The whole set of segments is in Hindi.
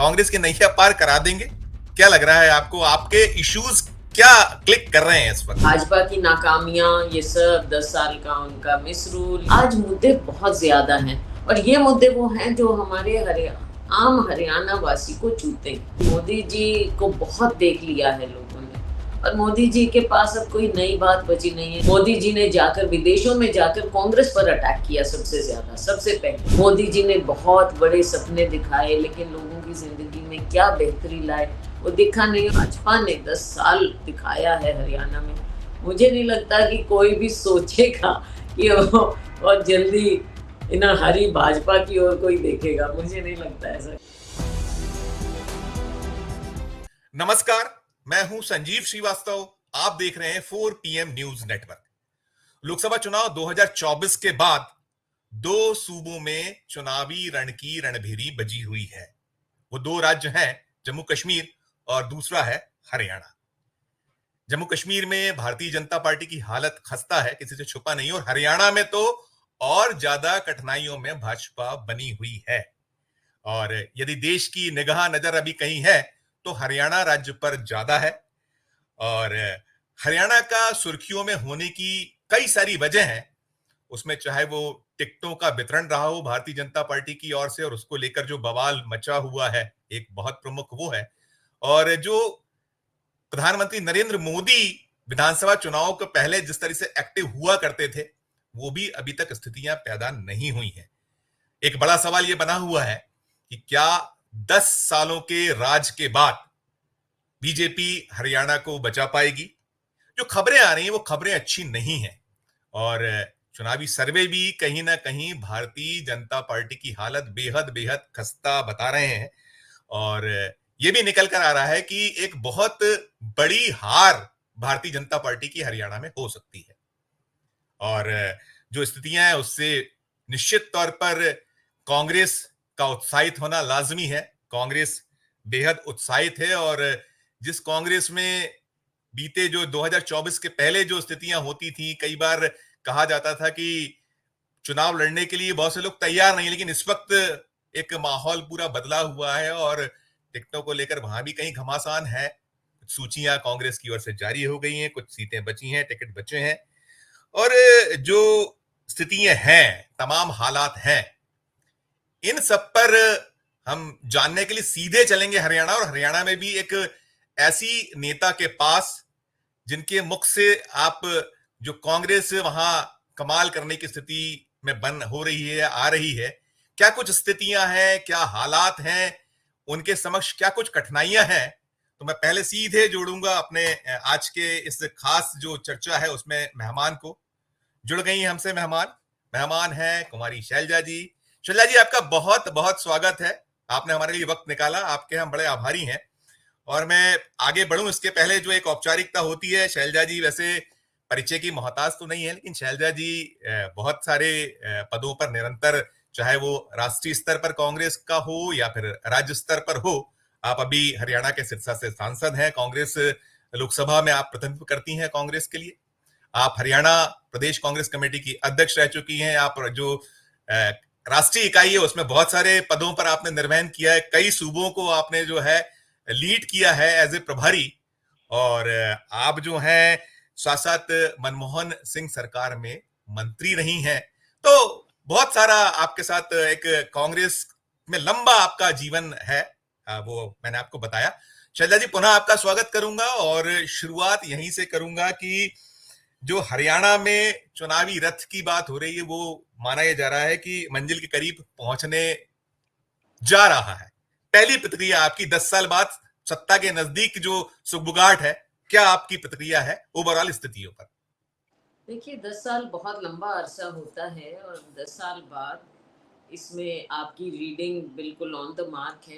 कांग्रेस की नैया पार करा देंगे? क्या लग रहा है आपको? आपके इश्यूज क्या क्लिक कर रहे हैं इस वक्त? भाजपा की नाकामियां, ये सब 10 साल का उनका मिसरूल, आज मुद्दे बहुत ज्यादा हैं और ये मुद्दे वो हैं जो हमारे आम हरियाणा वासी को छूते हैं। मोदी जी को बहुत देख लिया है लोगों ने और मोदी जी के पास अब कोई नई बात बची नहीं है। मोदी जी ने जाकर विदेशों में जाकर कांग्रेस पर अटैक किया सबसे ज्यादा, सबसे पहले। मोदी जी ने बहुत बड़े सपने दिखाए लेकिन लोगों की जिंदगी में क्या बेहतरी लाए वो दिखा नहीं। भाजपा ने 10 साल दिखाया है हरियाणा में। मुझे नहीं लगता कि कोई भी सोचेगा कि वो बहुत जल्दी इन हरी भाजपा की ओर कोई देखेगा। मुझे नहीं लगता ऐसा। नमस्कार, मैं हूं संजीव श्रीवास्तव। आप देख रहे हैं 4 पीएम न्यूज नेटवर्क। लोकसभा चुनाव 2024 के बाद दो सूबों में चुनावी रण की रणभेरी बजी हुई है। वो दो राज्य हैं, जम्मू कश्मीर और दूसरा है हरियाणा। जम्मू कश्मीर में भारतीय जनता पार्टी की हालत खस्ता है, किसी से छुपा नहीं। और हरियाणा में तो और ज्यादा कठिनाइयों में भाजपा बनी हुई है। और यदि देश की निगाह नजर अभी कहीं है तो हरियाणा राज्य पर ज्यादा है। और हरियाणा का सुर्खियों में होने की कई सारी वजह हैं। उसमें चाहे वो टिकटों का वितरण रहा हो भारतीय जनता पार्टी की ओर से और उसको लेकर जो बवाल मचा हुआ है, एक बहुत प्रमुख वो है। और जो प्रधानमंत्री नरेंद्र मोदी विधानसभा चुनाव के पहले जिस तरह से एक्टिव हुआ करते थे, वो भी अभी तक स्थितियां पैदा नहीं हुई हैं। एक बड़ा सवाल यह बना हुआ है कि क्या 10 सालों के राज के बाद बीजेपी हरियाणा को बचा पाएगी? जो खबरें आ रही हैं वो खबरें अच्छी नहीं हैं। और चुनावी सर्वे भी कहीं ना कहीं भारतीय जनता पार्टी की हालत बेहद बेहद खस्ता बता रहे हैं। और ये भी निकल कर आ रहा है कि एक बहुत बड़ी हार भारतीय जनता पार्टी की हरियाणा में हो सकती है। और जो स्थितियां हैं उससे निश्चित तौर पर कांग्रेस का उत्साहित होना लाजमी है। कांग्रेस बेहद उत्साहित है। और जिस कांग्रेस में बीते जो 2024 के पहले जो स्थितियां होती थी, कई बार कहा जाता था कि चुनाव लड़ने के लिए बहुत से लोग तैयार नहीं, लेकिन इस वक्त एक माहौल पूरा बदला हुआ है और टिकटों को लेकर वहां भी कहीं घमासान है। कुछ सूचियां कांग्रेस की ओर से जारी हो गई हैं, कुछ सीटें बची हैं, टिकट बचे हैं। और जो स्थितियां हैं, तमाम हालात हैं, इन सब पर हम जानने के लिए सीधे चलेंगे हरियाणा। और हरियाणा में भी एक ऐसी नेता के पास जिनके मुख से आप जो कांग्रेस वहां कमाल करने की स्थिति में बन हो रही है, आ रही है, क्या कुछ स्थितियां हैं, क्या हालात हैं, उनके समक्ष क्या कुछ कठिनाइयां हैं। तो मैं पहले सीधे जोड़ूंगा अपने आज के इस खास जो चर्चा है उसमें मेहमान को। जुड़ गई हैं हमसे मेहमान। मेहमान है कुमारी शैलजा जी। शैलजा जी, आपका बहुत बहुत स्वागत है। आपने हमारे लिए वक्त निकाला, आपके हम बड़े आभारी हैं। और मैं आगे बढ़ूं इसके पहले जो एक औपचारिकता होती है, शैलजा जी वैसे परिचय की मोहताज तो नहीं है, लेकिन शैलजा जी बहुत सारे पदों पर निरंतर, चाहे वो राष्ट्रीय स्तर पर कांग्रेस का हो या फिर राज्य स्तर पर हो। आप अभी हरियाणा के सिरसा से सांसद हैं, कांग्रेस लोकसभा में आप प्रतिनिधित्व करती हैं कांग्रेस के लिए। आप हरियाणा प्रदेश कांग्रेस कमेटी की अध्यक्ष रह चुकी हैं। आप जो राष्ट्रीय इकाई है उसमें बहुत सारे पदों पर आपने निर्वहन किया है। कई सूबों को आपने जो है लीड किया है एज ए प्रभारी। और आप जो हैं साथ साथ मनमोहन सिंह सरकार में मंत्री रही हैं। तो बहुत सारा आपके साथ एक कांग्रेस में लंबा आपका जीवन है, वो मैंने आपको बताया। शैलजा जी, पुनः आपका स्वागत करूंगा और शुरुआत यहीं से करूंगा कि जो हरियाणा में चुनावी रथ की बात हो रही है, वो माना यह जा रहा है कि मंजिल के करीब पहुंचने जा रहा है। पहली प्रतिक्रिया आपकी 10 साल बाद सत्ता के नजदीक जो सुगबुगाहट है, क्या आपकी प्रतिक्रिया है ओवरऑल स्थितियों पर? देखिए, 10 साल बहुत लंबा अरसा होता है और 10 साल बाद इसमें आपकी रीडिंग बिल्कुल ऑन द मार्क है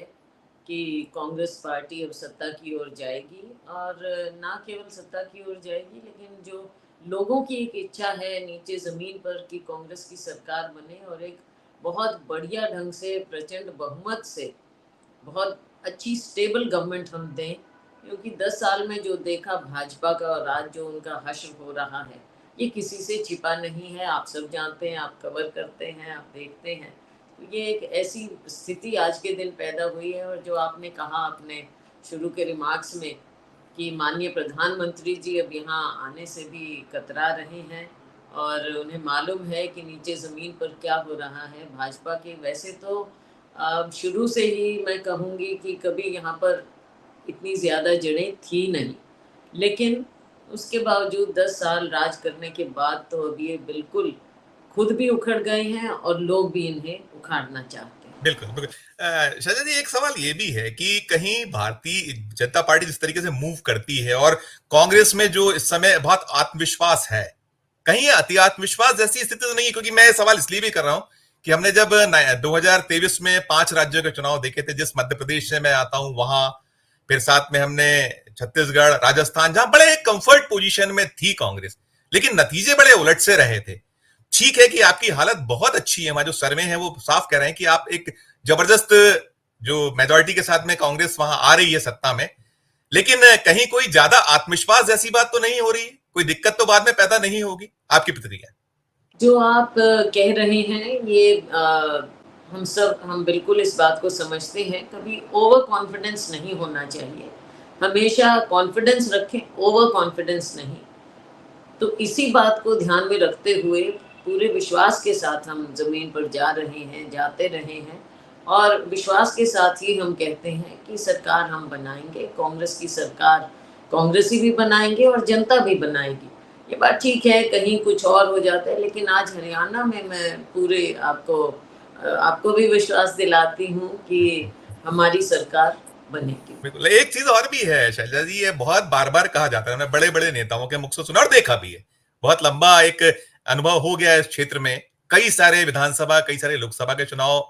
कि कांग्रेस पार्टी अब सत्ता की ओर जाएगी। और ना केवल सत्ता की ओर जाएगी लेकिन जो लोगों की एक इच्छा है नीचे ज़मीन पर कि कांग्रेस की सरकार बने और एक बहुत बढ़िया ढंग से प्रचंड बहुमत से बहुत अच्छी स्टेबल गवर्नमेंट हम दें। क्योंकि 10 साल में जो देखा भाजपा का और आज जो उनका हश्र हो रहा है, ये किसी से छिपा नहीं है। आप सब जानते हैं, आप कवर करते हैं, आप देखते हैं। ये एक ऐसी स्थिति आज के दिन पैदा हुई है। और जो आपने कहा अपने शुरू के रिमार्क्स में कि माननीय प्रधानमंत्री जी अब यहाँ आने से भी कतरा रहे हैं और उन्हें मालूम है कि नीचे ज़मीन पर क्या हो रहा है भाजपा के। वैसे तो शुरू से ही मैं कहूँगी कि कभी यहाँ पर इतनी ज़्यादा जड़ें थी नहीं, लेकिन उसके बावजूद 10 साल राज करने के बाद तो अब ये बिल्कुल खुद भी उखड़ गए हैं और लोग भी इन्हें उखाड़ना चाहते हैं। बिल्कुल बिल्कुल। शायद जी एक सवाल ये भी है कि कहीं भारतीय जनता पार्टी जिस तरीके से मूव करती है और कांग्रेस में जो इस समय बहुत आत्मविश्वास है, कहीं ये अति आत्मविश्वास जैसी स्थिति तो नहीं है? क्योंकि मैं सवाल इसलिए भी कर रहा हूं कि हमने जब 2023 में 5 राज्यों के चुनाव देखे थे, जिस मध्य प्रदेश से मैं आता हूं वहां, फिर साथ में हमने छत्तीसगढ़, राजस्थान, जहां बड़े कंफर्ट पोजीशन में थी कांग्रेस, लेकिन नतीजे बड़े उलट से रहे थे। ठीक है कि आपकी हालत बहुत अच्छी है, हमारे जो सर्वे हैं वो साफ कह रहे हैं कि आप एक जबरदस्त जो मेजोरिटी के साथ में कांग्रेस वहां आ रही है सत्ता में, लेकिन कहीं कोई ज्यादा आत्मविश्वास जैसी बात तो नहीं हो रही, कोई दिक्कत तो बाद में पैदा नहीं होगी? आपकी प्रतिक्रिया? जो आप कह रहे हैं ये हम बिल्कुल इस बात को समझते हैं। कभी ओवर कॉन्फिडेंस नहीं होना चाहिए, हमेशा कॉन्फिडेंस रखें, ओवर कॉन्फिडेंस नहीं। तो इसी बात को ध्यान में रखते हुए पूरे विश्वास के साथ हम ज़मीन पर जा रहे हैं, जाते रहे हैं और विश्वास के साथ ही हम कहते हैं कि सरकार हम बनाएंगे, कांग्रेस की सरकार कांग्रेसी भी बनाएंगे और जनता भी बनाएगी। ये बात ठीक है, कहीं कुछ और हो जाता है, लेकिन आज हरियाणा में मैं पूरे आपको भी विश्वास दिलाती हूँ कि हमारी सरकार बनेगी। बिल्कुल। एक चीज और भी है शैलजा जी, ये बहुत बार बार कहा जाता है, मैं बड़े बड़े नेताओं के मुख से सुना और देखा भी है, बहुत लंबा एक अनुभव हो गया है इस क्षेत्र में, कई सारे विधानसभा, कई सारे लोकसभा के चुनाव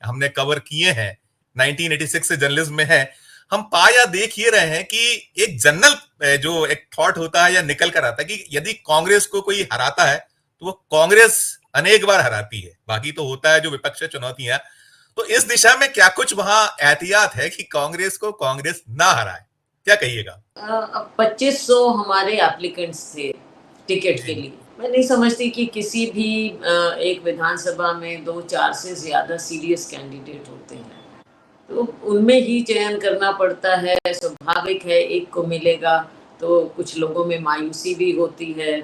हमने कवर किए हैं, 1986 से जर्नलिज्म में है। हम पा या देख ये रहे हैं कि एक जनरल जो एक थॉट होता है या निकल कर आता है कि यदि कांग्रेस को कोई हराता है तो वो कांग्रेस अनेक बार हराती है, बाकी तो होता है जो विपक्ष चुनौतियां। तो इस दिशा में क्या कुछ वहां एहतियात है कि कांग्रेस को कांग्रेस ना हराए? क्या कहिएगा? अब 2500 हमारे एप्लीकेंट्स थे टिकट के जी। लिए। मैं नहीं समझती कि किसी भी एक विधानसभा में 2-4 से ज़्यादा सीरियस कैंडिडेट होते हैं, तो उनमें ही चयन करना पड़ता है। स्वाभाविक है, एक को मिलेगा तो कुछ लोगों में मायूसी भी होती है,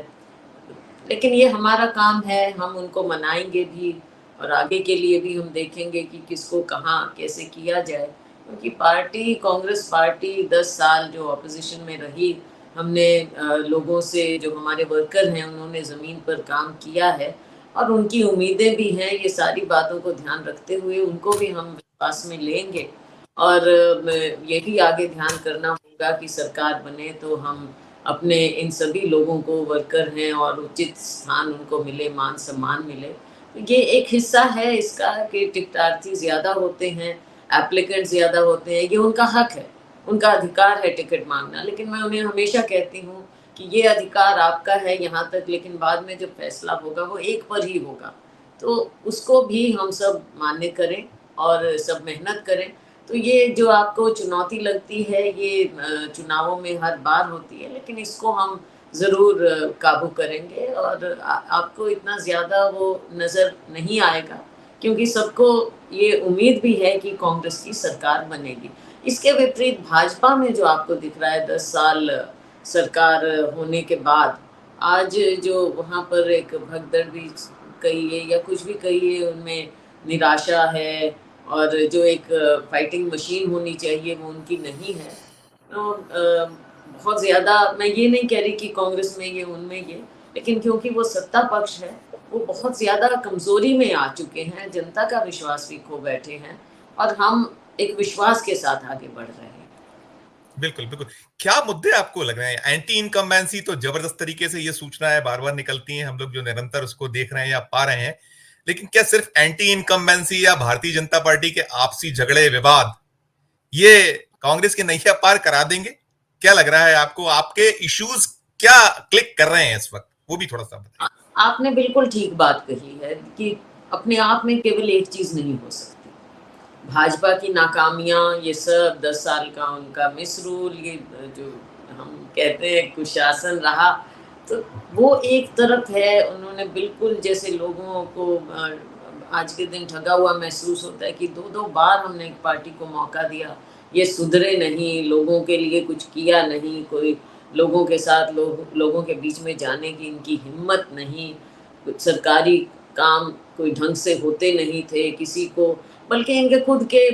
लेकिन ये हमारा काम है, हम उनको मनाएंगे भी और आगे के लिए भी हम देखेंगे कि किसको कहाँ कैसे किया जाए। क्योंकि पार्टी, कांग्रेस पार्टी 10 साल जो ऑपोजिशन में रही, हमने लोगों से, जो हमारे वर्कर हैं उन्होंने ज़मीन पर काम किया है और उनकी उम्मीदें भी हैं। ये सारी बातों को ध्यान रखते हुए उनको भी हम विश्वास में लेंगे और यही आगे ध्यान करना होगा कि सरकार बने तो हम अपने इन सभी लोगों को, वर्कर हैं और उचित स्थान उनको मिले, मान सम्मान मिले। तो ये एक हिस्सा है इसका कि टिकटार्थी ज़्यादा होते हैं, एप्लीकेंट ज़्यादा होते हैं, ये उनका हक है, उनका अधिकार है टिकट मांगना। लेकिन मैं उन्हें हमेशा कहती हूँ कि ये अधिकार आपका है यहाँ तक, लेकिन बाद में जो फैसला होगा वो एक पर ही होगा, तो उसको भी हम सब मान्य करें और सब मेहनत करें। तो ये जो आपको चुनौती लगती है, ये चुनावों में हर बार होती है, लेकिन इसको हम ज़रूर काबू करेंगे और आपको इतना ज़्यादा वो नज़र नहीं आएगा, क्योंकि सबको ये उम्मीद भी है कि कांग्रेस की सरकार बनेगी। इसके विपरीत भाजपा में जो आपको दिख रहा है 10 साल सरकार होने के बाद, आज जो वहाँ पर एक भगदड़ भी कहिए या कुछ भी कहिए, उनमें निराशा है और जो एक फाइटिंग मशीन होनी चाहिए वो उनकी नहीं है। तो बहुत ज़्यादा मैं ये नहीं कह रही कि कांग्रेस में ये, उनमें ये, लेकिन क्योंकि वो सत्ता पक्ष है, वो बहुत ज़्यादा कमज़ोरी में आ चुके हैं, जनता का विश्वास भी खो बैठे हैं और हम एक विश्वास के साथ आगे बढ़ रहे हैं। बिल्कुल बिल्कुल। क्या मुद्दे आपको लग रहे हैं? एंटी इनकम्बेंसी तो जबरदस्त तरीके से ये सूचनाएं बार बार निकलती हैं, हम लोग जो निरंतर उसको देख रहे हैं या पा रहे हैं, लेकिन क्या सिर्फ एंटी इनकम्बेंसी या भारतीय जनता पार्टी के आपसी झगड़े विवाद ये कांग्रेस की नैया पार करा देंगे? क्या लग रहा है आपको? आपके इश्यूज क्या क्लिक कर रहे हैं इस वक्त, वो भी थोड़ा सा बताइए। आपने बिल्कुल ठीक बात कही है कि अपने आप में केवल एक चीज़ नहीं हो सकती। भाजपा की नाकामियाँ, ये सब 10 साल का उनका मिसरूल, ये जो हम कहते हैं कुशासन रहा, तो वो एक तरफ है। उन्होंने बिल्कुल जैसे लोगों को आज के दिन ठगा हुआ महसूस होता है कि 2-2 बार हमने एक पार्टी को मौका दिया, ये सुधरे नहीं, लोगों के लिए कुछ किया नहीं, कोई लोगों के साथ लोगों के बीच में जाने की इनकी हिम्मत नहीं, कुछ सरकारी काम कोई ढंग से होते नहीं थे किसी को, बल्कि इनके खुद के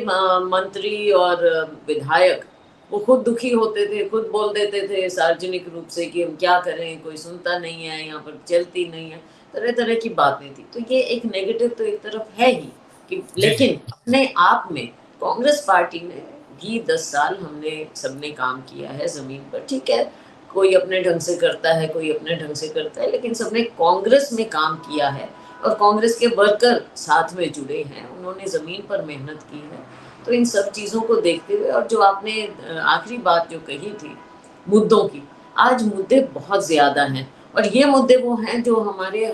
मंत्री और विधायक वो खुद दुखी होते थे, खुद बोल देते थे सार्वजनिक रूप से कि हम क्या करें, कोई सुनता नहीं है, यहाँ पर चलती नहीं है, तरह-तरह की बातें थी। तो ये एक नेगेटिव तो एक तरफ है ही कि जी जी। लेकिन अपने आप में कांग्रेस पार्टी में भी 10 साल हमने सबने काम किया है ज़मीन पर, ठीक है। कोई अपने ढंग से करता है, कोई अपने ढंग से करता है, लेकिन सबने कांग्रेस में काम किया है और कांग्रेस के वर्कर साथ में जुड़े हैं, उन्होंने ज़मीन पर मेहनत की है। तो इन सब चीज़ों को देखते हुए और जो आपने आखिरी बात जो कही थी मुद्दों की, आज मुद्दे बहुत ज़्यादा हैं और ये मुद्दे वो हैं जो हमारे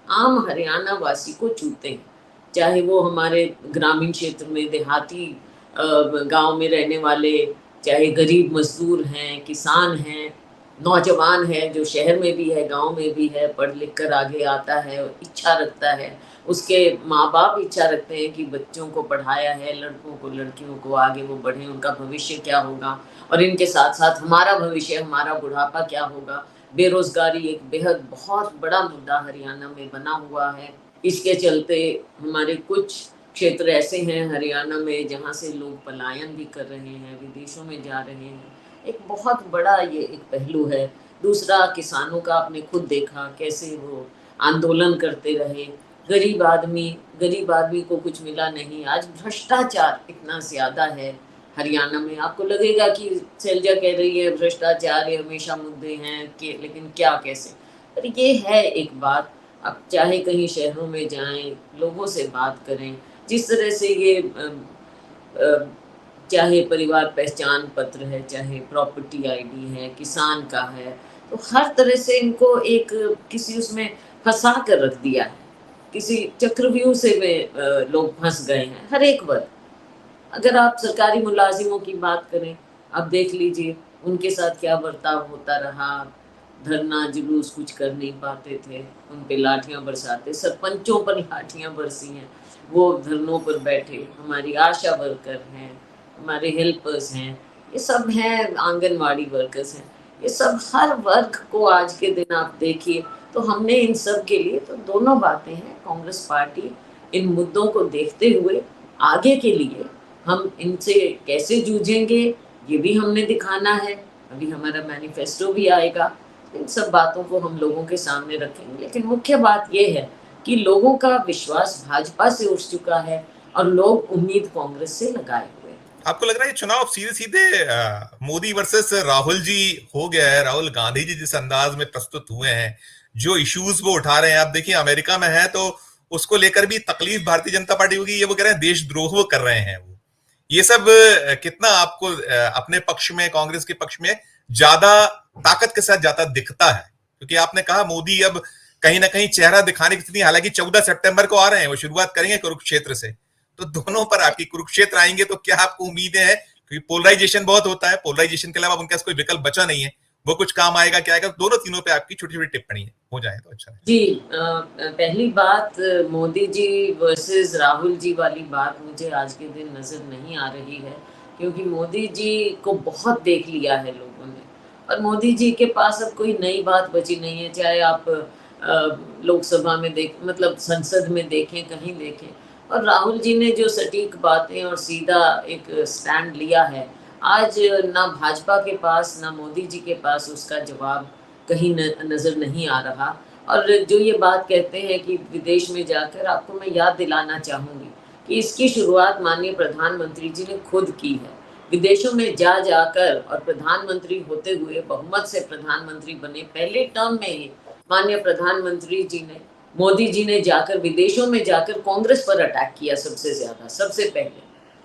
आम हरियाणा वासी को छूते हैं। चाहे वो हमारे ग्रामीण क्षेत्र में देहाती गाँव में रहने वाले, चाहे गरीब मज़दूर हैं, किसान हैं, नौजवान है जो शहर में भी है, गाँव में भी है, पढ़ लिख कर आगे आता है, इच्छा रखता है, उसके माँ-बाप इच्छा रखते हैं कि बच्चों को पढ़ाया है, लड़कों को, लड़कियों को आगे वो बढ़ें, उनका भविष्य क्या होगा और इनके साथ-साथ हमारा भविष्य, हमारा बुढ़ापा क्या होगा। बेरोज़गारी एक बेहद बहुत बड़ा मुद्दा हरियाणा में बना हुआ है। इसके चलते हमारे कुछ क्षेत्र ऐसे हैं हरियाणा में जहाँ से लोग पलायन भी कर रहे हैं, विदेशों में जा रहे हैं। एक बहुत बड़ा ये एक पहलू है। दूसरा किसानों का आपने खुद देखा कैसे वो आंदोलन करते रहे। गरीब आदमी को कुछ मिला नहीं। आज भ्रष्टाचार इतना ज़्यादा है हरियाणा में, आपको लगेगा कि शैलजा कह रही है भ्रष्टाचार ये हमेशा मुद्दे हैं कि लेकिन क्या कैसे? पर ये है एक बात, आप चाहे कहीं शहरों में जाएँ, लोगों से बात करें, जिस तरह से ये अ, चाहे परिवार पहचान पत्र है, चाहे प्रॉपर्टी आईडी है, किसान का है, तो हर तरह से इनको एक किसी उसमें फँसा कर रख दिया है। किसी चक्रव्यूह से में लोग फँस गए हैं, हर एक वर्ग। अगर आप सरकारी मुलाज़िमों की बात करें, आप देख लीजिए उनके साथ क्या बर्ताव होता रहा, धरना, जुलूस कुछ कर नहीं पाते थे, उन पे लाठियाँ बरसाते, सरपंचों पर लाठियाँ बरसी हैं, वो धरनों पर बैठे, हमारी आशा वर्कर हैं, हमारे हेल्पर्स हैं, ये सब हैं आंगनवाड़ी वर्कर्स हैं, ये सब हर वर्ग को आज के दिन आप देखिए, तो हमने इन सब के लिए तो दोनों बातें हैं, कांग्रेस पार्टी इन मुद्दों को देखते हुए आगे के लिए हम इनसे कैसे जूझेंगे, ये भी हमने दिखाना है। अभी हमारा मैनिफेस्टो भी आएगा, इन सब बातों को हम लोगों के सामने रखेंगे। लेकिन मुख्य बात ये है कि लोगों का विश्वास भाजपा से उठ चुका है और लोग उम्मीद कांग्रेस से लगाए हुए हैं। आपको लग रहा है ये चुनाव सीधे सीधे मोदी वर्सेस राहुल जी हो गया है? राहुल गांधी जी जिस अंदाज में प्रस्तुत हुए हैं, जो इश्यूज वो उठा रहे हैं, आप देखिए अमेरिका में है तो उसको लेकर भी तकलीफ भारतीय जनता पार्टी होगी, ये वो कह रहे हैं देशद्रोह वो कर रहे हैं। वो ये सब कितना आपको अपने पक्ष में, कांग्रेस के पक्ष में ज्यादा ताकत के साथ जाता दिखता है? क्योंकि आपने कहा मोदी अब कहीं ना कहीं चेहरा दिखाने की स्थिति, हालांकि 14 सितंबर को आ रहे हैं, वो शुरुआत करेंगे कुरुक्षेत्र से, तो दोनों पर आपकी कुरुक्षेत्र आएंगे तो क्या आपको उम्मीदें हैं? क्योंकि पोलराइजेशन बहुत होता है, पोलराइजेशन के अलावा उनके पास कोई विकल्प बचा नहीं है, वो कुछ काम आएगा क्या आएगा? दोनों तीनों पे आपकी छोटी छोटी टिप्पणी है, हो जाए तो अच्छा है। जी, पहली बात मोदी जी वर्सेस राहुल जी वाली बात मुझे आज के दिन नज़र नहीं आ रही है, क्योंकि मोदी जी को बहुत देख लिया है लोगों ने और मोदी जी के पास अब कोई नई बात बची नहीं है, चाहे आप लोकसभा में मतलब संसद में देखें, कहीं देखें। और राहुल जी ने जो सटीक बातें और सीधा एक स्टैंड लिया है, आज ना भाजपा के पास, ना मोदी जी के पास उसका जवाब कहीं नज़र नहीं आ रहा। और जो ये बात कहते हैं कि विदेश में जाकर, आपको मैं याद दिलाना चाहूँगी कि इसकी शुरुआत माननीय प्रधानमंत्री जी ने खुद की है। विदेशों में जाकर और प्रधानमंत्री होते हुए बहुमत से प्रधानमंत्री बने, पहले टर्म में ही माननीय प्रधानमंत्री जी ने, मोदी जी ने जाकर विदेशों में जाकर कांग्रेस पर अटैक किया सबसे ज़्यादा, सबसे पहले।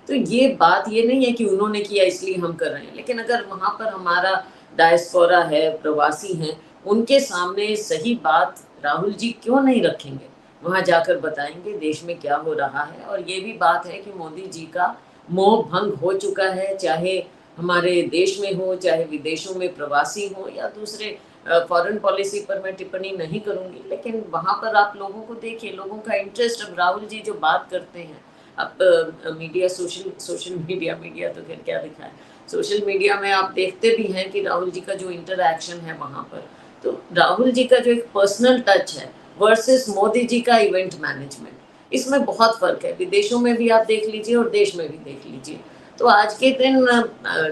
तो ये बात ये नहीं है कि उन्होंने किया इसलिए हम कर रहे हैं, लेकिन अगर वहाँ पर हमारा डायस्पोरा है, प्रवासी हैं, उनके सामने सही बात राहुल जी क्यों नहीं रखेंगे? वहाँ जाकर बताएँगे देश में क्या हो रहा है। और ये भी बात है कि मोदी जी का मोह भंग हो चुका है, चाहे हमारे देश में हो, चाहे विदेशों में प्रवासी हों या दूसरे फॉरेन पॉलिसी पर मैं टिप्पणी नहीं करूंगी, लेकिन वहां पर आप लोगों को देखिए, लोगों का इंटरेस्ट। अब राहुल जी जो बात करते हैं, अब मीडिया, सोशल मीडिया, मीडिया तो खैर क्या दिखाए, सोशल मीडिया में आप देखते भी हैं कि राहुल जी का जो इंटरैक्शन है वहां पर, तो राहुल जी का जो एक पर्सनल टच है वर्सेस मोदी जी का इवेंट मैनेजमेंट, इसमें बहुत फर्क है। विदेशों में भी आप देख लीजिए और देश में भी देख लीजिए। तो आज के दिन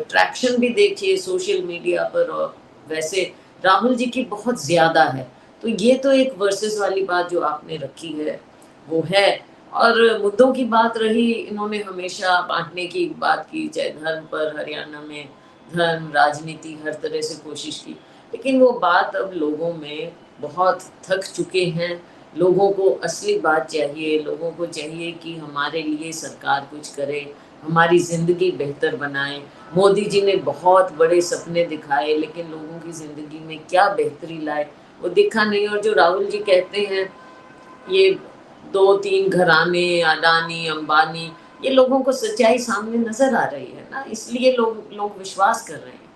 ट्रैक्शन भी देखिए सोशल मीडिया पर, और वैसे राहुल जी की बहुत ज्यादा है। तो ये तो एक वर्सेस वाली बात जो आपने रखी है वो है। और मुद्दों की बात रही, इन्होंने हमेशा बांटने की बात की, चाहे धर्म पर, हरियाणा में धर्म राजनीति हर तरह से कोशिश की, लेकिन वो बात अब लोगों में बहुत थक चुके हैं। लोगों को असली बात चाहिए, लोगों को चाहिए कि हमारे लिए सरकार कुछ करे, हमारी जिंदगी बेहतर बनाए। मोदी जी ने बहुत बड़े सपने दिखाए, लेकिन लोगों की जिंदगी में क्या बेहतरी लाए वो दिखा नहीं। और जो राहुल जी कहते हैं, ये 2-3 घराने, अडानी, अंबानी, ये लोगों को सच्चाई सामने नजर आ रही है ना, इसलिए लोग विश्वास कर रहे हैं।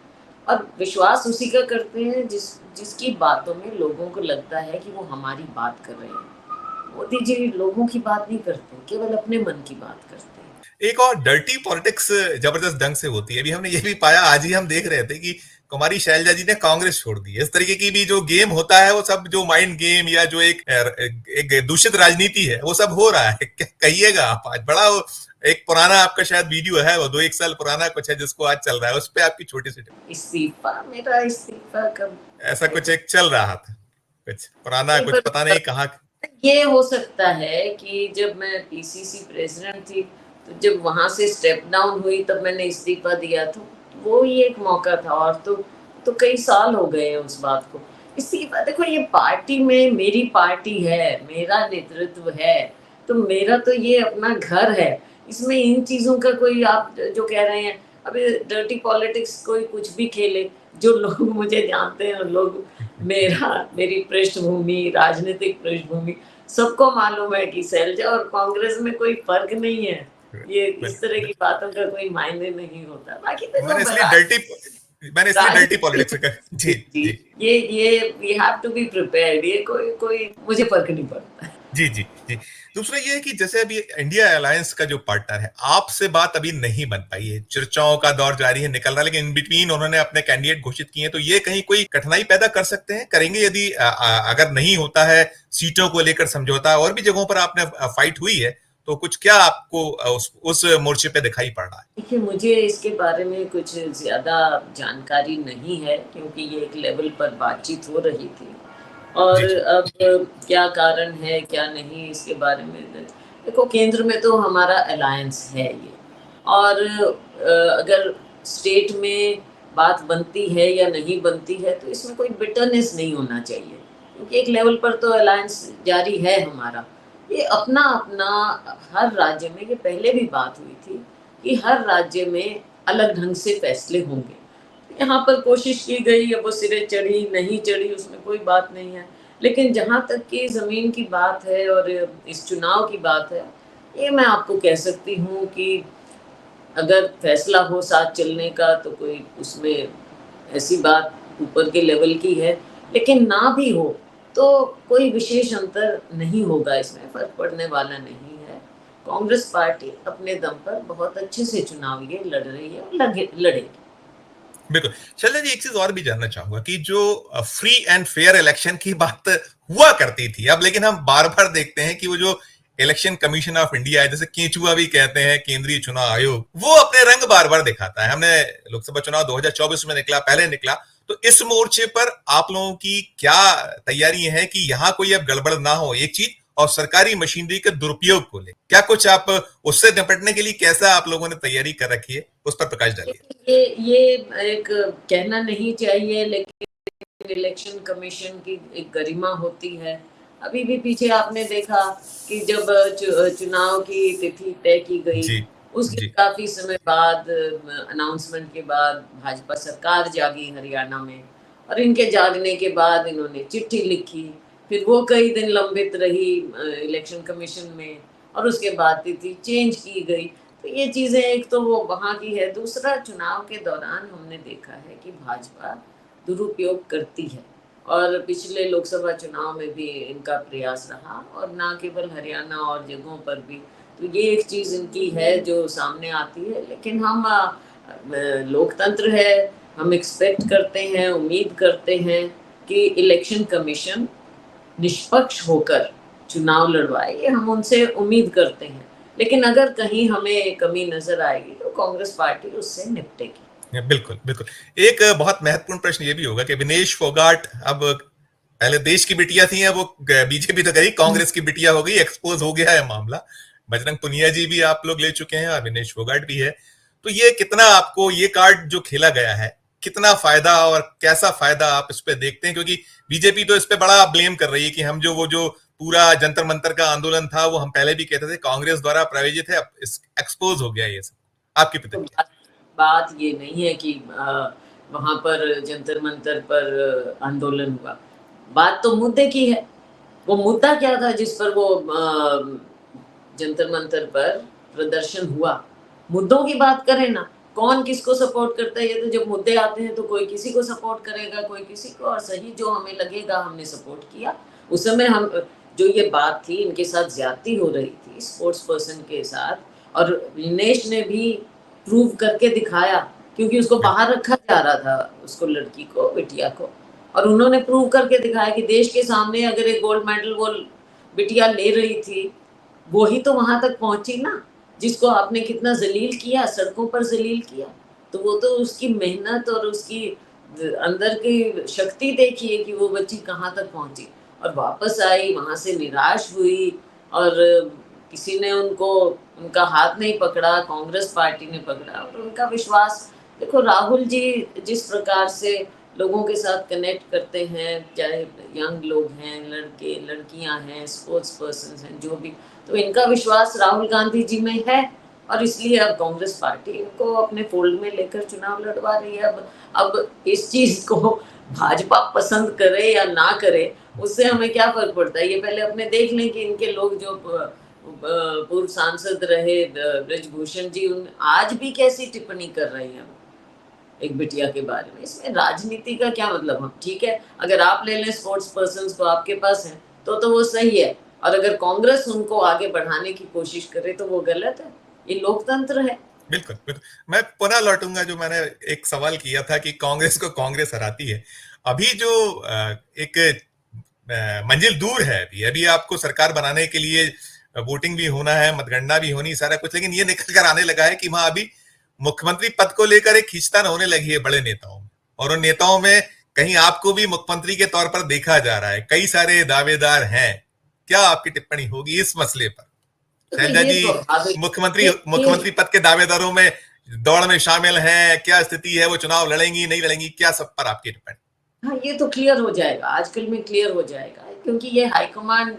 और विश्वास उसी का करते हैं जिसकी बातों में लोगों को लगता है कि वो हमारी बात कर रहे हैं। मोदी जी लोगों की बात नहीं करते, केवल अपने मन की बात करते हैं। एक और डर्टी पॉलिटिक्स जबरदस्त ढंग से होती है। अभी हमने ये भी पाया, आज ही हम देख रहे थे कि कुमारी शैलजा जी ने कांग्रेस छोड़ दी है। इस तरीके की भी जो गेम होता है, वो सब जो माइंड गेम या जो एक दूषित राजनीति है, वो सब हो रहा है। कहिएगा आप, आज बड़ा एक पुराना आपका शायद वीडियो है, वो 2-1 साल पुराना कुछ है जिसको आज चल रहा है, उस पर आपकी छोटी सी इस्तीफा, मेरा इस्तीफा कब? ऐसा कुछ एक चल रहा था, कुछ पुराना, नहीं, कुछ पता नहीं कहाँ। ये हो सकता है कि जब मैं पीसीसी प्रेसिडेंट थी, तो जब वहां से स्टेप डाउन हुई तब मैंने इस्तीफा दिया था। वो ही एक मौका था, और तो कई साल हो गए हैं उस बात को। इस्तीफा, देखो, ये पार्टी में मेरी पार्टी है, मेरा नेतृत्व है, तो मेरा तो ये अपना घर है। इसमें इन चीजों का कोई, आप जो कह रहे हैं अभी डर्टी पॉलिटिक्स, कोई कुछ भी खेले, जो लोग मुझे जानते हैं, लोग मेरी पृष्ठभूमि, राजनीतिक पृष्ठभूमि, सबको मालूम है कि शैलजा और कांग्रेस में कोई फर्क नहीं है। ये इस तरह की बातों का कोई मायने नहीं होता। बाकी तो मैंने इसलिए डर्टी पॉलिटिक्स का। जी जी, जी ये we have to be prepared. ये कोई मुझे फर्क नहीं पड़ता। जी जी जी। दूसरा ये है कि जैसे अभी इंडिया अलायंस का जो पार्टनर है, आपसे बात अभी नहीं बन पाई है, चर्चाओं का दौर जारी है, निकल रहा है, लेकिन इन बिटवीन उन्होंने अपने कैंडिडेट घोषित किए हैं। तो ये कहीं कोई कठिनाई पैदा कर सकते हैं, करेंगे यदि अगर नहीं होता है सीटों को लेकर समझौता, और भी जगहों पर आपने फाइट हुई है, तो कुछ क्या आपको उस मोर्चे पे दिखाई पड़ रहा है? देखिए, मुझे इसके बारे में कुछ ज्यादा जानकारी नहीं है, क्योंकि ये एक लेवल पर बातचीत हो रही थी। और जी जी अब क्या कारण है क्या नहीं, इसके बारे में देखो, केंद्र में तो हमारा अलायंस है ये। और अगर स्टेट में बात बनती है या नहीं बनती है, तो इसमें कोई बिटरनेस नहीं होना चाहिए, क्योंकि एक लेवल पर तो अलायंस जारी है हमारा। ये अपना अपना, हर राज्य में, ये पहले भी बात हुई थी कि हर राज्य में अलग ढंग से फैसले होंगे। यहाँ पर कोशिश की गई, अब वो सिरे चढ़ी नहीं चढ़ी उसमें कोई बात नहीं है। लेकिन जहाँ तक कि ज़मीन की बात है और इस चुनाव की बात है, ये मैं आपको कह सकती हूँ कि अगर फैसला हो साथ चलने का, तो कोई उसमें ऐसी बात ऊपर के लेवल की है। लेकिन ना भी हो तो कोई विशेष अंतर नहीं होगा, इसमें फर्क पड़ने वाला नहीं है। कांग्रेस पार्टी अपने दम पर बहुत अच्छे से चुनाव ये लड़ रही है और लड़ेगी। बिल्कुल। शैलजा जी, एक चीज और भी जानना चाहूंगा कि जो फ्री एंड फेयर इलेक्शन की बात हुआ करती थी अब, लेकिन हम बार बार देखते हैं कि वो जो इलेक्शन कमीशन ऑफ इंडिया है, जैसे केंचुआ भी कहते हैं, केंद्रीय चुनाव आयोग, वो अपने रंग बार बार दिखाता है। हमने लोकसभा चुनाव 2024 में निकला, पहले निकला, तो इस मोर्चे पर आप लोगों की क्या तैयारी है कि यहाँ कोई अब गड़बड़ ना हो, एक चीज, और सरकारी मशीनरी के दुरुपयोग को ले क्या कुछ आप उससे निपटने के लिए कैसा आप लोगों ने तैयारी कर रखी है, उस पर प्रकाश डालिए। ये एक कहना नहीं चाहिए, लेकिन इलेक्शन कमीशन की एक गरिमा होती है। अभी भी पीछे आपने देखा कि जब चुनाव की तिथि तय की गई, जी उसके जी काफी समय बाद, अनाउंसमेंट के बाद, भाजपा सरकार जागी हरियाणा में, और इनके जागने के बाद इन्होंने चिट्ठी लिखी। फिर वो कई दिन लंबित रही इलेक्शन कमीशन में, और उसके बाद तिथि चेंज की गई। तो ये चीजें, एक तो वो वहां की है, दूसरा चुनाव के दौरान हमने देखा है कि भाजपा दुरुपयोग करती है। और पिछले लोकसभा चुनाव में भी इनका प्रयास रहा, और ना केवल हरियाणा और जगहों पर भी। तो ये एक चीज इनकी है जो सामने आती है। लेकिन हम लोकतंत्र है, हम एक्सपेक्ट करते हैं, उम्मीद करते हैं कि इलेक्शन कमीशन निष्पक्ष होकर चुनाव लड़वाए, ये हम उनसे उम्मीद करते हैं। लेकिन अगर कहीं हमें कमी नजर आएगी तो कांग्रेस पार्टी उससे निपटेगी। बिल्कुल बिल्कुल। एक बहुत महत्वपूर्ण प्रश्न ये भी होगा कि विनेश फोगाट अब पहले देश की बिटिया थी, अब वो बीजेपी तो गई, कांग्रेस की बिटिया हो गई, एक्सपोज हो गया है मामला। बजरंग पुनिया जी भी आप लोग ले चुके हैं और विनेश फोगाट भी है। तो ये कितना आपको ये कार्ड जो खेला गया है, कितना फायदा और कैसा फायदा आप इस पे देखते हैं? क्योंकि बीजेपी तो इस पे बड़ा ब्लेम कर रही है कि हम वो जो पूरा जंतर मंतर का आंदोलन था वो हम पहले भी कहते थे कांग्रेस द्वारा प्रायोजित है, अब एक्सपोज हो गया ये सब। आपकी तो प्रतिक्रिया? बात ये नहीं है कि वहां पर जंतर मंतर पर आंदोलन हुआ। बात तो मुद्दे की है। वो मुद्दा क्या था जिस पर वो जंतर मंतर पर प्रदर्शन हुआ? मुद्दों की बात करें ना, कौन किसको सपोर्ट करता है। ये तो जब मुद्दे आते हैं तो कोई किसी को सपोर्ट करेगा, कोई किसी को, और सही जो हमें लगेगा हमने सपोर्ट किया। उस समय हम जो ये बात थी, इनके साथ ज्यादती हो रही थी स्पोर्ट्स पर्सन के साथ, और विनेश ने भी प्रूव करके दिखाया, क्योंकि उसको बाहर रखा जा रहा था, उसको, लड़की को, बिटिया को, और उन्होंने प्रूव करके दिखाया कि देश के सामने अगर एक गोल्ड मेडल वो बिटिया ले रही थी, वो ही तो वहां तक पहुंची ना, जिसको आपने कितना जलील किया, सड़कों पर जलील किया। तो वो तो उसकी मेहनत और उसकी अंदर की शक्ति देखिए कि वो बच्ची कहाँ तक पहुंची, और वापस आई, वहां से निराश हुई, और किसी ने उनको, उनका हाथ नहीं पकड़ा, कांग्रेस पार्टी ने पकड़ा, और उनका विश्वास। देखो राहुल जी जिस प्रकार से लोगों के साथ कनेक्ट करते हैं, चाहे यंग लोग हैं, लड़के लड़कियां हैं, स्पोर्ट्स पर्सन हैं, जो भी, तो इनका विश्वास राहुल गांधी जी में है, और इसलिए अब कांग्रेस पार्टी इनको अपने फोल्ड में लेकर चुनाव लड़वा रही है। अब इस चीज को भाजपा पसंद करे या ना करे, उससे हमें क्या फर्क पड़ता है। ये पहले अपने देख लें कि इनके लोग जो पूर्व सांसद रहे ब्रजभूषण जी, उन आज भी कैसी टिप्पणी कर रहे हैं एक बिटिया के बारे में। इसमें राजनीति का क्या मतलब? हम ठीक है, अगर आप ले लें स्पोर्ट्स पर्सन को, आपके पास है तो वो सही है, और अगर कांग्रेस उनको आगे बढ़ाने की कोशिश करे तो वो गलत है। ये लोकतंत्र है। बिल्कुल बिल्कुल। मैं पुनः लौटूंगा जो मैंने एक सवाल किया था कि कांग्रेस को कांग्रेस हराती है। अभी जो एक मंजिल दूर है, अभी आपको सरकार बनाने के लिए वोटिंग भी होना है, मतगणना भी होनी, सारा कुछ, लेकिन ये निकल कर आने लगा है कि वहां अभी मुख्यमंत्री पद को लेकर एक खींचतान होने लगी है बड़े नेताओं में, और उन नेताओं में कहीं आपको भी मुख्यमंत्री के तौर पर देखा जा रहा है, कई सारे दावेदार हैं। क्या आपकी टिप्पणी होगी इस मसले पर? शैलजा जी मुख्यमंत्री पद के दावेदारों में दौड़ में शामिल हैं, क्या स्थिति है, वो चुनाव लड़ेंगी नहीं लड़ेंगी, क्या सब पर आपकी टिप्पणी? हाँ, ये तो क्लियर हो जाएगा, आजकल में क्लियर हो जाएगा, क्योंकि ये हाईकमांड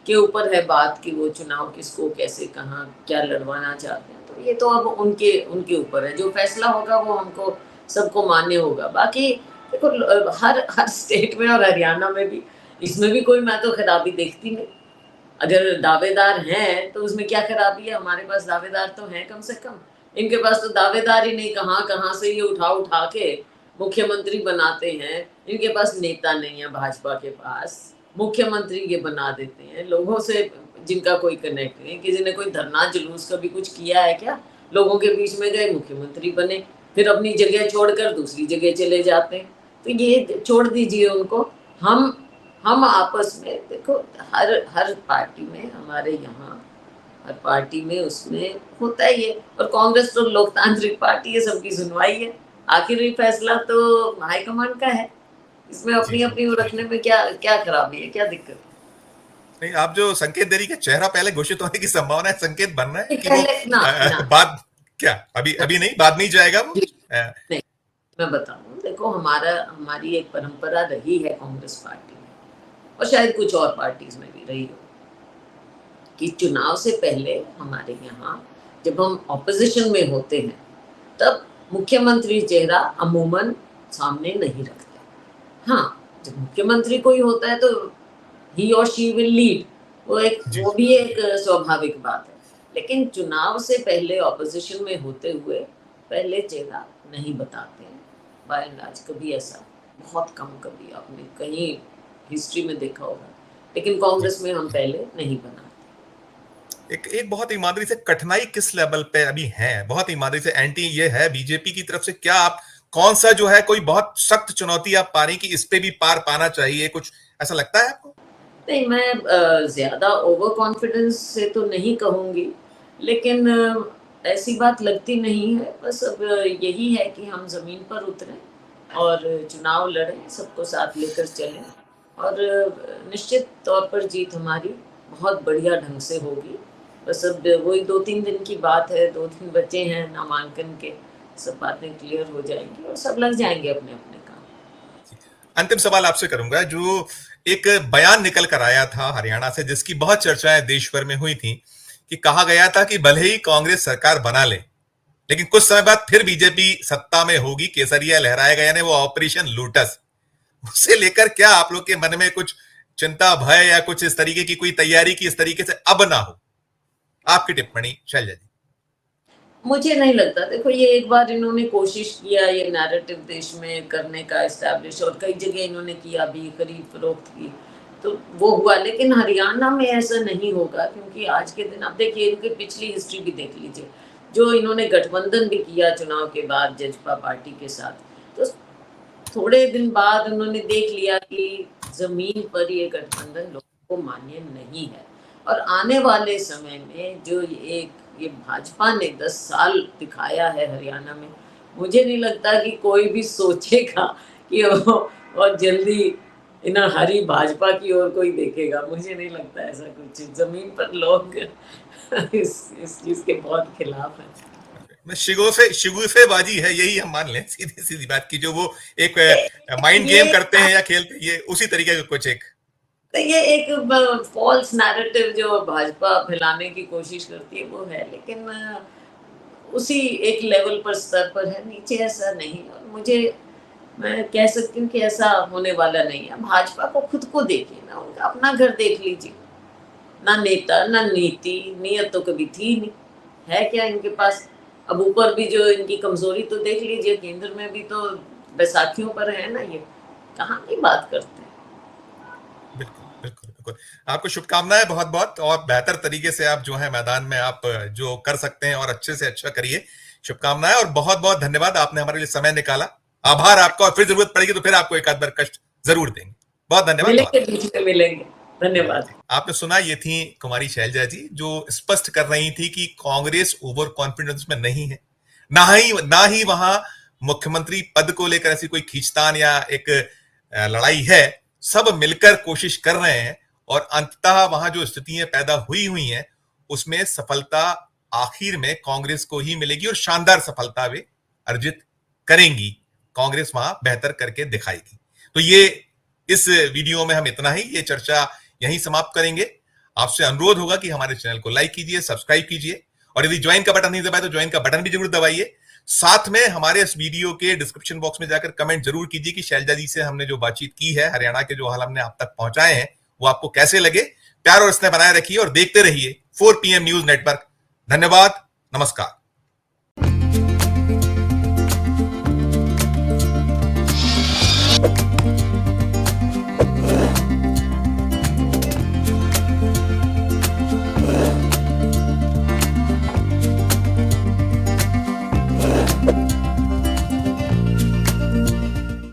के ऊपर है बात कि वो चुनाव किसको, कैसे, कहाँ, क्या लड़वाना चाहते हैं। तो ये तो अब उनके उनके ऊपर है, जो फैसला होगा वो हमको सबको मान्य होगा। बाकी देखो हर हर स्टेट में और हरियाणा में भी, इसमें भी कोई मैं तो खराबी देखती नहीं। अगर दावेदार हैं तो उसमें क्या खराबी है? हमारे पास दावेदार तो हैं कम से कम। इनके पास तो दावेदार ही नहीं, कहाँ कहाँ से ये उठा उठा के मुख्यमंत्री बनाते हैं। इनके पास नेता नहीं है, भाजपा के पास मुख्यमंत्री ये बना देते हैं लोगों से जिनका कोई कनेक्ट नहीं। किसी ने कोई धरना जुलूस कभी कुछ किया है क्या? लोगों के बीच में गए, मुख्यमंत्री बने, फिर अपनी जगह छोड़कर दूसरी जगह चले जाते हैं। तो ये छोड़ दीजिए उनको। हम आपस में देखो, हर हर पार्टी में, हमारे यहाँ हर पार्टी में उसमें होता है ये। और कांग्रेस तो लोकतांत्रिक पार्टी है, सबकी सुनवाई है, आखिरी फैसला तो हाईकमांड का है। इसमें अपनी अपनी रखने में क्या क्या खराबी है, क्या दिक्कत? नहीं, आप जो संकेत दे रही है, चेहरा पहले घोषित होने की संभावना है, संकेत बन रहा है कि वो ना बाद, क्या अभी अभी नहीं, बाद नहीं जाएगा वो? नहीं, मैं बताऊं, देखो हमारी एक परंपरा रही है कांग्रेस पार्टी में, और शायद कुछ और पार्टीज में भी रही हो, कि चुनाव से पहले हमारे यहाँ जब हम ऑपोजिशन में होते हैं तब मुख्यमंत्री चेहरा अमूमन सामने नहीं रखते। हाँ, जब मुख्यमंत्री कोई होता है तो ही और शी विल लीड, वो भी एक स्वाभाविक बात है। लेकिन चुनाव से पहले ऑपोजिशन में होते हुए पहले चेहरा नहीं बताते हैं, बाय एंड लार्ज कभी ऐसा बहुत कम कभी आपने कहीं हिस्ट्री में देखा होगा, लेकिन कांग्रेस में हम पहले नहीं बना। एक एक बहुत ईमानदारी से कठिनाई किस लेवल पे अभी है, बहुत ईमानदारी से एंटी ये है बीजेपी की तरफ से, क्या आप कौन सा जो है कोई बहुत सख्त चुनौती आप पा रही कि इस पे भी पार पाना चाहिए, कुछ ऐसा लगता है आपको? नहीं, मैं ज़्यादा ओवर कॉन्फिडेंस से तो नहीं कहूँगी, लेकिन ऐसी बात लगती नहीं है। बस अब यही है कि हम ज़मीन पर उतरें और चुनाव लड़ें, सबको साथ लेकर चलें और निश्चित तौर पर जीत हमारी बहुत बढ़िया ढंग से होगी। बस अब वही 2-3 दिन की बात है, 2 दिन बचे हैं नामांकन के, सब बातें क्लियर हो जाएँगी और सब लग जाएँगे अपने-अपने काम। अंतिम सवाल आपसे करूंगा, जो एक बयान निकल कर आया था हरियाणा से जिसकी बहुत चर्चाएं देश भर में हुई थी, कि कहा गया था कि भले ही कांग्रेस सरकार बना ले, लेकिन कुछ समय बाद फिर बीजेपी सत्ता में होगी, केसरिया लहराएगा, यानी वो ऑपरेशन लोटस। उसे लेकर क्या आप लोग के मन में कुछ चिंता, भय या कुछ इस तरीके की कोई तैयारी की इस तरीके से अब ना हो? आपकी टिप्पणी शैलजा जी। मुझे नहीं लगता, देखो ये एक बार इन्होंने कोशिश किया ये नैरेटिव देश में करने का एस्टैब्लिश, और कई जगह इन्होंने किया भी, खरीद फरोख्त की, तो वो हुआ। लेकिन हरियाणा में ऐसा नहीं होगा, क्योंकि आज के दिन आप देखिए, इनकी पिछली हिस्ट्री भी देख लीजिए, जो इन्होंने गठबंधन भी किया चुनाव के बाद जजपा पार्टी के साथ, तो थोड़े दिन बाद उन्होंने देख लिया कि जमीन पर ये गठबंधन लोगों को मान्य नहीं है। और आने वाले समय में जो ये भाजपा ने 10 साल दिखाया है हरियाणा में, मुझे नहीं लगता कि कोई भी सोचेगा कि वो बहुत जल्दी हरी भाजपा की ओर कोई देखेगा। मुझे नहीं लगता ऐसा कुछ, जमीन पर लोग इस चीज के बहुत खिलाफ है। शिगुफेबाजी है, यही हम मान लें, सीधी सीधी बात की, जो वो एक माइंड गेम ये करते हैं या खेलते हैं, ये उसी तरीके का कुछ एक। तो ये एक फॉल्स नैरेटिव जो भाजपा फैलाने की कोशिश करती है वो है, लेकिन उसी एक लेवल पर, स्तर पर है, नीचे ऐसा नहीं। और मैं कह सकती हूँ कि ऐसा होने वाला नहीं है। भाजपा को खुद को देखिए ना, उनका अपना घर देख लीजिए, ना नेता ना नीति, नीयत तो कभी थी नहीं, है क्या इनके पास? अब ऊपर भी जो इनकी कमजोरी तो देख लीजिए, केंद्र में भी तो बैसाखियों पर है ना, ये कहाँ की बात करते हैं। बिल्कुल बिल्कुल बिल्कुल। आपको शुभकामनाएं बहुत बहुत, और बेहतर तरीके से आप जो है मैदान में आप जो कर सकते हैं और अच्छे से अच्छा करिए। शुभकामनाएं और बहुत बहुत धन्यवाद, आपने हमारे लिए समय निकाला। आभार आपका, और फिर जरूरत पड़ेगी तो फिर आपको एक आध बार कष्ट जरूर देंगे। बहुत धन्यवाद। मिलेंगे, बीच में मिलेंगे। धन्यवाद। आपने सुना, ये थी कुमारी शैलजा जी, जो स्पष्ट कर रही थी कि कांग्रेस ओवर कॉन्फिडेंस में नहीं है, ना ही वहां मुख्यमंत्री पद को लेकर ऐसी कोई खींचतान या एक लड़ाई है। सब मिलकर कोशिश कर रहे हैं, और अंततः वहां जो स्थितियां पैदा हुई हुई हैं उसमें सफलता आखिर में कांग्रेस को ही मिलेगी, और शानदार सफलता वे अर्जित करेंगी। कांग्रेस वहां बेहतर करके दिखाएगी। तो ये इस वीडियो में हम इतना ही, ये चर्चा यहीं समाप्त करेंगे। आपसे अनुरोध होगा कि हमारे चैनल को लाइक कीजिए, सब्सक्राइब कीजिए, और यदि ज्वाइन का बटन नहीं दबाए तो ज्वाइन का बटन भी जरूर दबाइए। साथ में हमारे इस वीडियो के डिस्क्रिप्शन बॉक्स में जाकर कमेंट जरूर कीजिए कि शैलजा जी से हमने जो बातचीत की है, हरियाणा के जो हाल हमने आप तक पहुंचाए हैं, वो आपको कैसे लगे। प्यार और स्नेह बनाए रखिए और देखते रहिए 4 PM न्यूज नेटवर्क। धन्यवाद, नमस्कार।